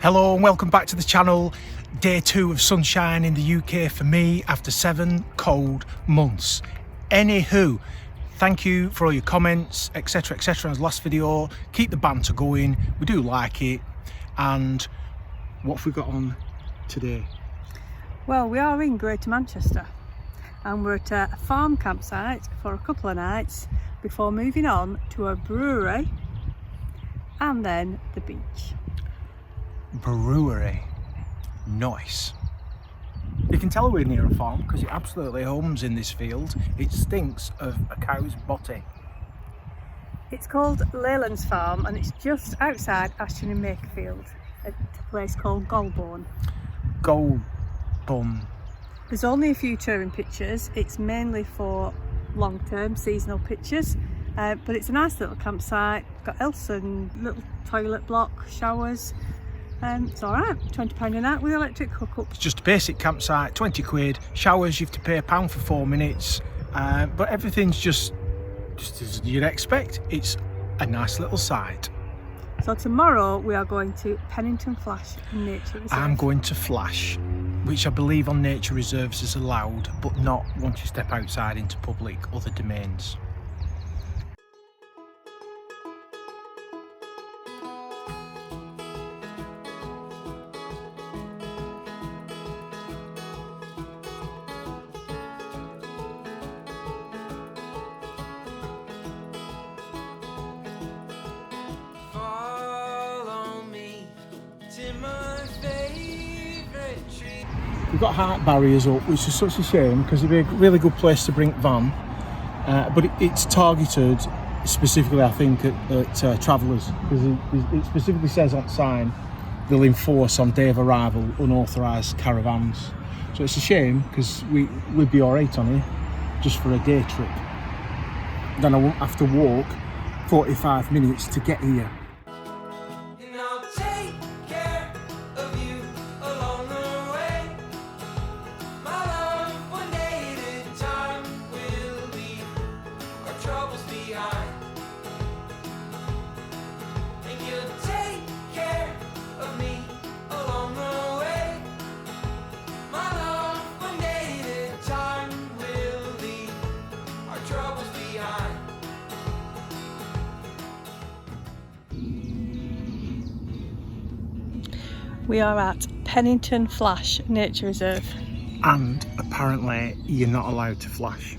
Hello and welcome back to the channel. Day 2 of sunshine in the UK for me after 7 cold months. Anywho, thank you for all your comments, etc, etc on the last video. Keep the banter going, we do like it. And what have we got on today? Well, we are in Greater Manchester and we're at a farm campsite for a couple of nights before moving on to a brewery and then the beach. Brewery, nice. You can tell we're near a farm because it absolutely hums in this field. It stinks of a cow's botty. It's called Lapland's Farm and it's just outside Ashton and Makerfield at a place called Golborne. Golborne. There's only a few touring pictures. It's mainly for long-term seasonal pictures, but it's a nice little campsite. Got Elson, little toilet block, showers. It's alright, £20 a night with electric hookup. It's just a basic campsite, 20 quid. Showers, you have to pay £1 for 4 minutes. But everything's just as you'd expect. It's a nice little site. So tomorrow we are going to Pennington Flash Nature Reserve. I'm going to Flash, which I believe on nature reserves is allowed, but not once you step outside into public other domains. We've got height barriers up, which is such a shame because it'd be a really good place to bring van, but it's targeted specifically, I think, at travellers, because it specifically says on sign they'll enforce on day of arrival unauthorised caravans. So it's a shame because we'd be alright on here just for a day trip. Then I won't have to walk 45 minutes to get here. We are at Pennington Flash Nature Reserve. And apparently you're not allowed to flash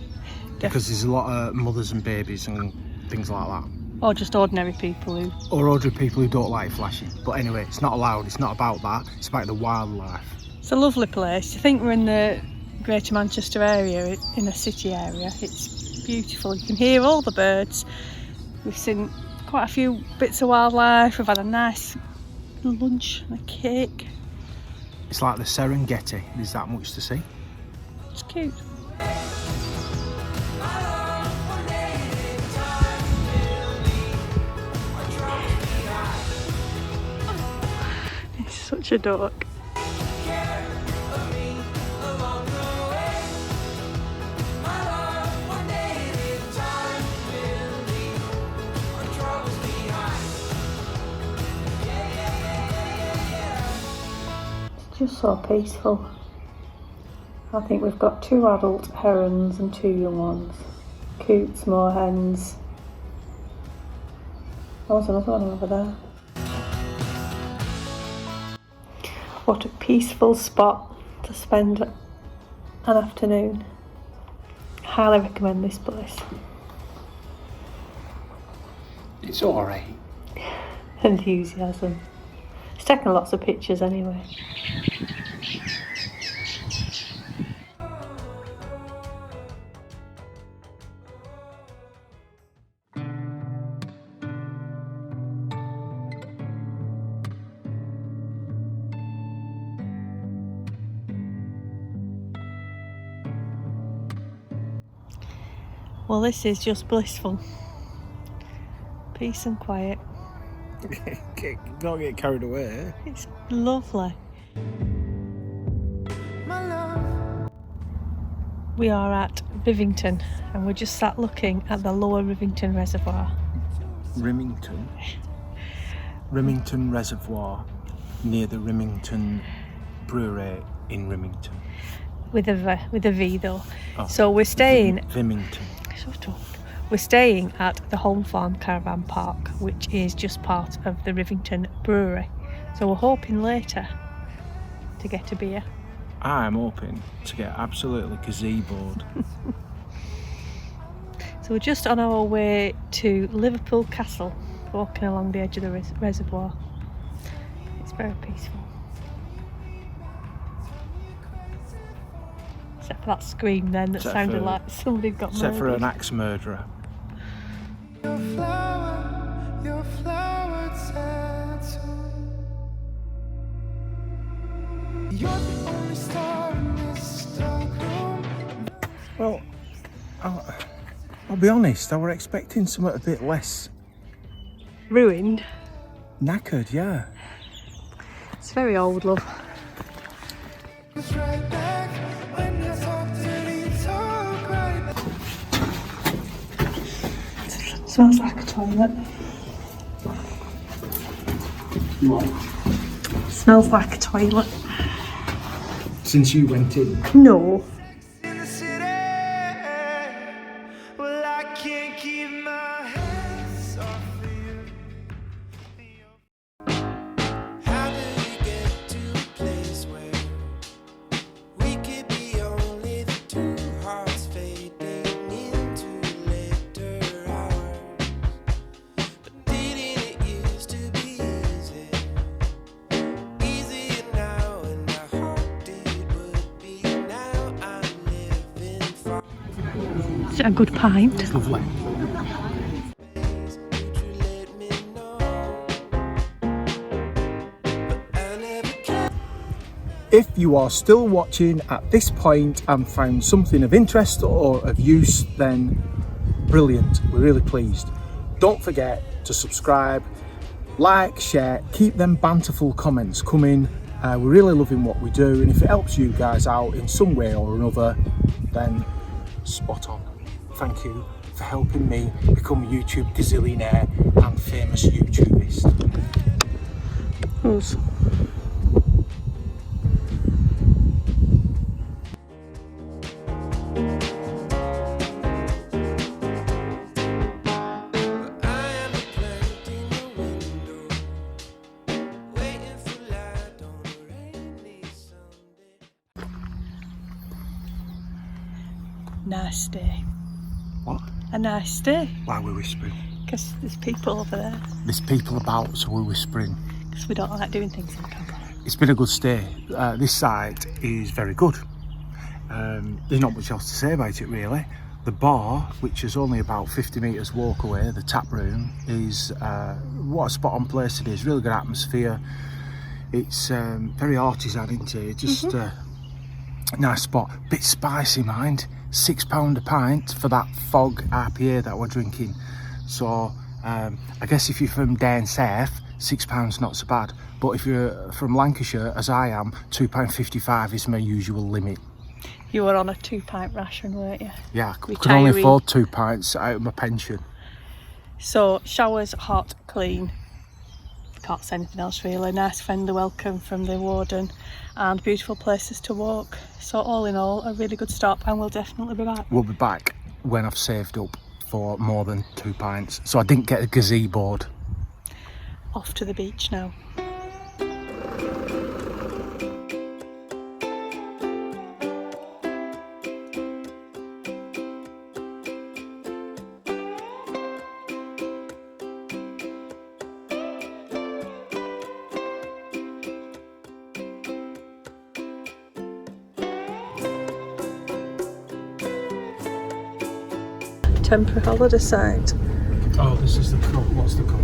because there's a lot of mothers and babies and things like that. Or just ordinary people who... Or ordinary people who don't like flashing. But anyway, it's not allowed, it's not about that, it's about the wildlife. It's a lovely place. I think we're in the Greater Manchester area, in a city area. It's beautiful. You can hear all the birds. We've seen quite a few bits of wildlife. We've had a nice lunch and a cake. It's like the Serengeti, there's that much to see. It's cute. It's such a dork. Just so peaceful. I think we've got 2 adult herons and 2 young ones. Coots, moorhens. Oh, there's another one over there. What a peaceful spot to spend an afternoon. Highly recommend this place. It's alright. Enthusiasm. It's taken lots of pictures anyway. Well, this is just blissful. Peace and quiet. Don't get carried away. It's lovely. We are at Rivington and we're just sat looking at the lower Rivington Reservoir. Rivington Reservoir. near the Rimington brewery in Rimington. With a V though. Oh, So we're staying. Vimington. Shut up. We're staying at the Home Farm Caravan Park, which is just part of the Rivington Brewery. So we're hoping later to get a beer. I'm hoping to get absolutely gazeboed. So we're just on our way to Liverpool Castle, walking along the edge of the reservoir. It's very peaceful. Except for that scream then that sounded like somebody got murdered. Except for an axe murderer. Your flower tattoo. You're the only star in this dark room. Well, I'll be honest, I were expecting something a bit less Ruined. knackered, yeah. It's very old, love. It's right back when you talk dirty talk right back. Smells like a toilet. What? Smells like a toilet. Since you went in? No. In the city, well, I can't keep my hands off of you. How did we get to a place where we could be only the two hearts fading into later hours? But didn't it used to be easy? Easier now, and I hoped it would be. Now I'm living far. Is it a good pint? Lovely. Would you let me know? But I never can. If you are still watching at this point and found something of interest or of use, then brilliant. We're really pleased. Don't forget to subscribe, like, share, keep them banterful comments coming. We're really loving what we do, and if it helps you guys out in some way or another, then spot on. Thank you for helping me become a YouTube gazillionaire and famous YouTubist. Us. I am a plant in the window, waiting for light on a rainy Sunday. Nice day. What? A nice day. Why we're whispering? Because there's people over there. There's people about, so we're whispering. Because we don't like doing things on camera. It's been a good stay. This side is very good. There's not much else to say about it really. The bar, which is only about 50 metres walk away, the tap room, is what a spot on place it is. Really good atmosphere. It's very artisan, isn't it? Just a nice spot. Bit spicy, mind. £6 a pint for that fog IPA that we're drinking. So I guess if you're from down south, £6 not so bad. But if you're from Lancashire, as I am, £2.55 is my usual limit. You were on a 2-pint ration, weren't you? Yeah, I could only Retiree. afford 2 pints out of my pension. So, showers, hot, clean. Can't say anything else really. Nice friendly welcome from the warden and beautiful places to walk. So all in all, a really good stop, and we'll definitely be back. We'll be back when I've saved up for more than 2 pints. So I didn't get a gazeboed. Off to the beach now. Temporary holiday site. Oh, this is the code. What's the code?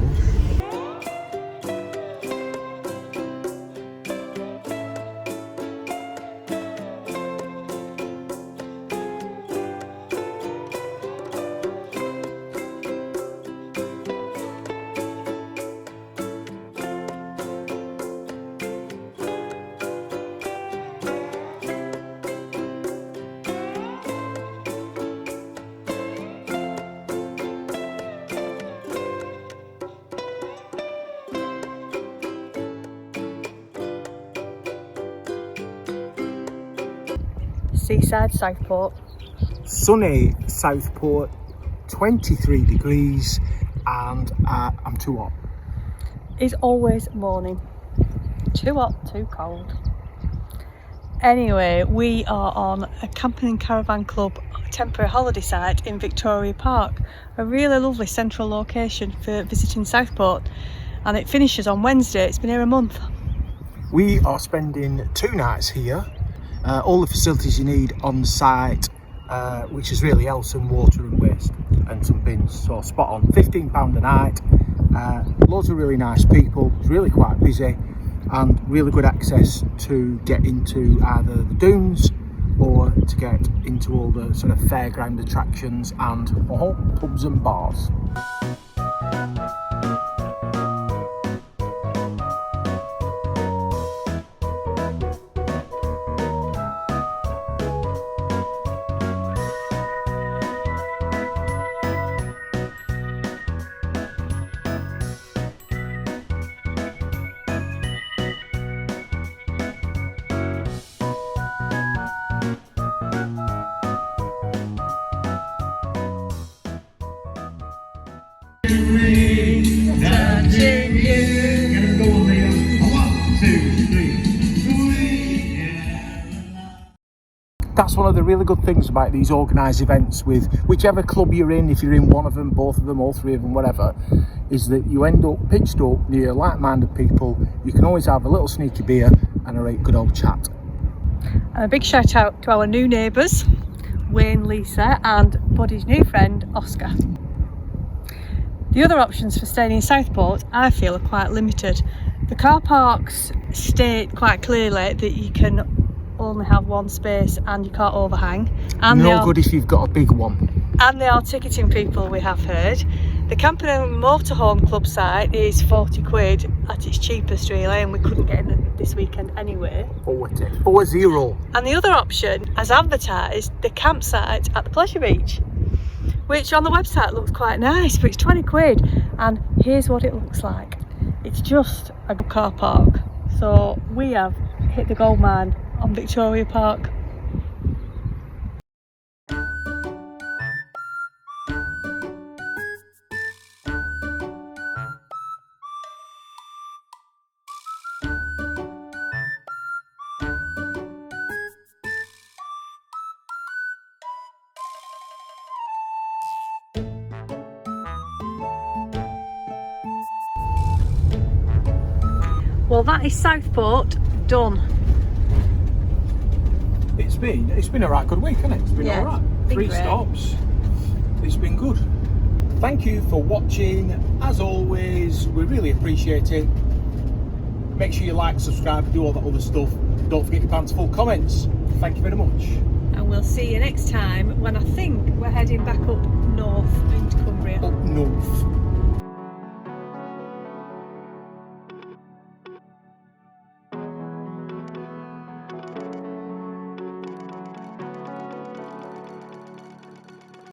seaside Southport. Sunny Southport, 23 degrees, and I'm too hot. It's always morning. Too hot, too cold. Anyway, we are on a camping and caravan club temporary holiday site in Victoria Park, a really lovely central location for visiting Southport, and it finishes on Wednesday. It's been here a month. We are spending 2 nights here. All the facilities you need on the site, which is really else and water and waste and some bins, so spot on. £15 a night, loads of really nice people, it's really quite busy, and really good access to get into either the dunes or to get into all the sort of fairground attractions and pubs and bars. That's one of the really good things about these organised events with whichever club you're in, if you're in one of them, both of them, all 3 of them, whatever, is that you end up pitched up near like-minded people. You can always have a little sneaky beer and a right good old chat. And a big shout out to our new neighbours, Wayne, Lisa, and Buddy's new friend, Oscar. The other options for staying in Southport, I feel, are quite limited. The car parks state quite clearly that you can only have 1 space and you can't overhang. And no good if you've got a big one. And they are ticketing people, we have heard. The camping and motorhome club site is 40 quid at its cheapest really, and we couldn't get in this weekend anyway. 40. And the other option, as advertised, the campsite at the pleasure beach, which on the website looks quite nice, but it's 20 quid. And here's what it looks like. It's just a car park. So we have hit the gold mine on Victoria Park. Well, that is Southport done. It's been a right good week, hasn't it? It's been Yeah, alright. been 3 great. stops. It's been good. Thank you for watching. As always, we really appreciate it. Make sure you like, subscribe, do all that other stuff. Don't forget your pants full comments. Thank you very much. And we'll see you next time when I think we're heading back up north.